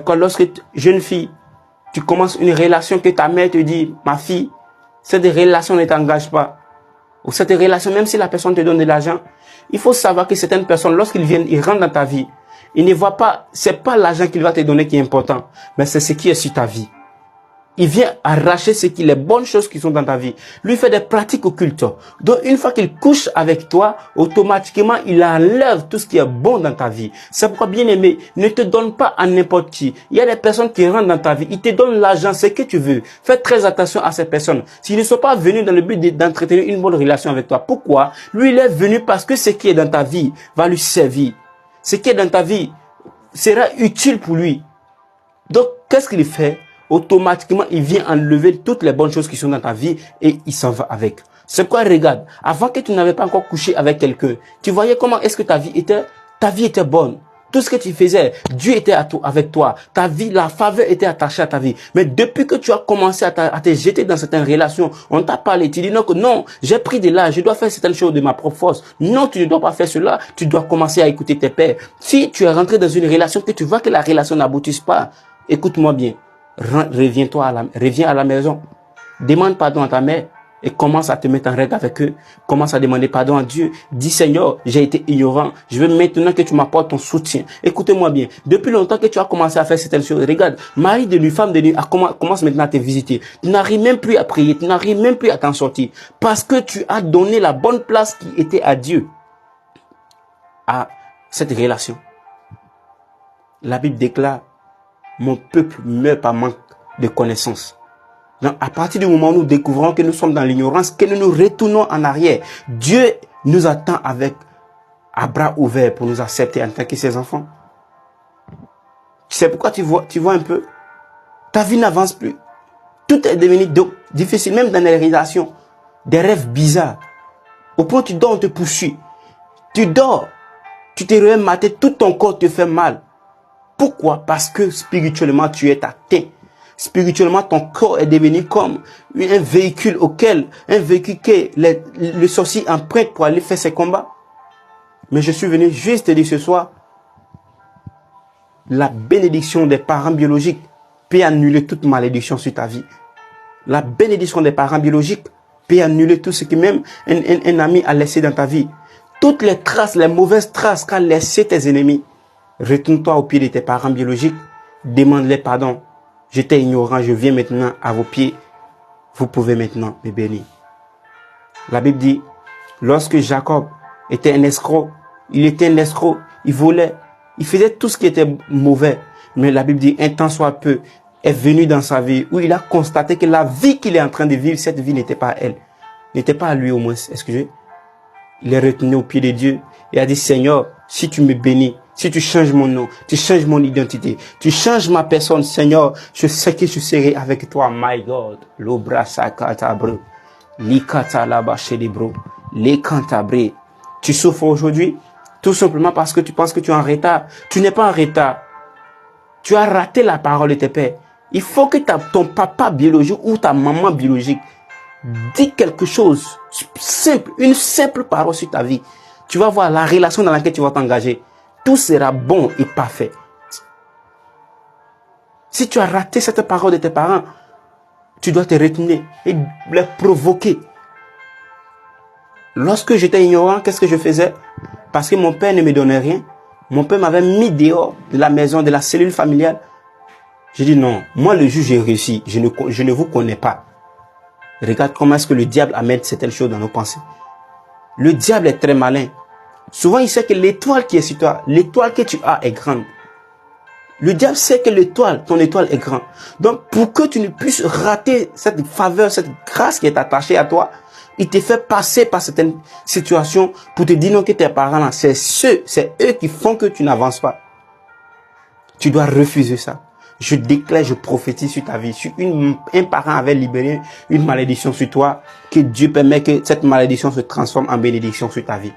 Quand lorsque, jeune fille, tu commences une relation que ta mère te dit, ma fille, cette relation ne t'engage pas. Ou cette relation, même si la personne te donne de l'argent, il faut savoir que certaines personnes, lorsqu'ils viennent, ils rentrent dans ta vie, ils ne voient pas, c'est pas l'argent qu'il va te donner qui est important, mais c'est ce qui est sur ta vie. Il vient arracher les bonnes choses qui sont dans ta vie. Lui fait des pratiques occultes. Donc, une fois qu'il couche avec toi, automatiquement, il enlève tout ce qui est bon dans ta vie. C'est pourquoi, bien aimé, ne te donne pas à n'importe qui. Il y a des personnes qui rentrent dans ta vie. Ils te donnent l'argent, ce que tu veux. Fais très attention à ces personnes. S'ils ne sont pas venus dans le but d'entretenir une bonne relation avec toi. Pourquoi? Lui, il est venu parce que ce qui est dans ta vie va lui servir. Ce qui est dans ta vie sera utile pour lui. Donc, qu'est-ce qu'il fait? Automatiquement, il vient enlever toutes les bonnes choses qui sont dans ta vie et il s'en va avec. C'est quoi, regarde, avant que tu n'avais pas encore couché avec quelqu'un, tu voyais comment est-ce que ta vie était bonne. Tout ce que tu faisais, Dieu était avec toi. Ta vie, la faveur était attachée à ta vie. Mais depuis que tu as commencé à te jeter dans certaines relations, on t'a parlé, tu dis non, j'ai pris de l'âge, je dois faire certaines choses de ma propre force. Non, tu ne dois pas faire cela, tu dois commencer à écouter tes pères. Si tu es rentré dans une relation que tu vois que la relation n'aboutisse pas, écoute-moi bien. Reviens à la maison. Demande pardon à ta mère et commence à te mettre en règle avec eux. Commence à demander pardon à Dieu. Dis Seigneur, j'ai été ignorant. Je veux maintenant que tu m'apportes ton soutien. Écoutez-moi bien. Depuis longtemps que tu as commencé à faire certaines choses, regarde, mari de nuit, femme de nuit, commence maintenant à te visiter. Tu n'arrives même plus à prier. Tu n'arrives même plus à t'en sortir. Parce que tu as donné la bonne place qui était à Dieu. À cette relation. La Bible déclare: mon peuple meurt par manque de connaissances. Donc, à partir du moment où nous découvrons que nous sommes dans l'ignorance, que nous nous retournons en arrière, Dieu nous attend avec à bras ouverts pour nous accepter en tant que ses enfants. Tu sais pourquoi tu vois un peu? Ta vie n'avance plus. Tout est devenu difficile, même dans les réalisations. Des rêves bizarres. Au point où tu dors, on te poursuit. Tu dors, tu te réveilles matin, tout ton corps te fait mal. Pourquoi? Parce que spirituellement, tu es atteint. Spirituellement, ton corps est devenu comme un véhicule que le sorcier emprunte pour aller faire ses combats. Mais je suis venu juste te dire ce soir, la bénédiction des parents biologiques peut annuler toute malédiction sur ta vie. La bénédiction des parents biologiques peut annuler tout ce que même un ami a laissé dans ta vie. Toutes les traces, les mauvaises traces qu'a laissé tes ennemis. Retourne-toi au pied de tes parents biologiques, demande-les pardon. J'étais ignorant, je viens maintenant à vos pieds. Vous pouvez maintenant me bénir. La Bible dit, lorsque Jacob était un escroc, il volait, il faisait tout ce qui était mauvais. Mais la Bible dit, un temps soit peu, est venu dans sa vie où il a constaté que la vie qu'il est en train de vivre, cette vie n'était pas à elle. N'était pas à lui au moins, excusez. Il est retourné au pied de Dieu et a dit, Seigneur, si tu me bénis, si tu changes mon nom, tu changes mon identité, tu changes ma personne, Seigneur, je sais que je serai avec toi, my God. L'obra sakatabre, l'ikatalaba chelibro, l'ekantabre. Tu souffres aujourd'hui, tout simplement parce que tu penses que tu es en retard. Tu n'es pas en retard. Tu as raté la parole de tes pères. Il faut que ton papa biologique ou ta maman biologique dise quelque chose simple, une simple parole sur ta vie. Tu vas voir la relation dans laquelle tu vas t'engager. Tout sera bon et parfait. Si tu as raté cette parole de tes parents, tu dois te retenir et les provoquer. Lorsque j'étais ignorant, qu'est-ce que je faisais? Parce que mon père ne me donnait rien. Mon père m'avait mis dehors de la maison, de la cellule familiale. J'ai dit non, moi le juge j'ai réussi, je ne vous connais pas. Regarde comment est-ce que le diable amène certaines choses dans nos pensées. Le diable est très malin. Souvent, il sait que l'étoile qui est sur toi, l'étoile que tu as est grande. Le diable sait que ton étoile est grande. Donc, pour que tu ne puisses rater cette faveur, cette grâce qui est attachée à toi, il te fait passer par certaines situations pour te dire non que tes parents là, c'est eux qui font que tu n'avances pas. Tu dois refuser ça. Je déclare, je prophétise sur ta vie. Si un parent avait libéré une malédiction sur toi, que Dieu permet que cette malédiction se transforme en bénédiction sur ta vie.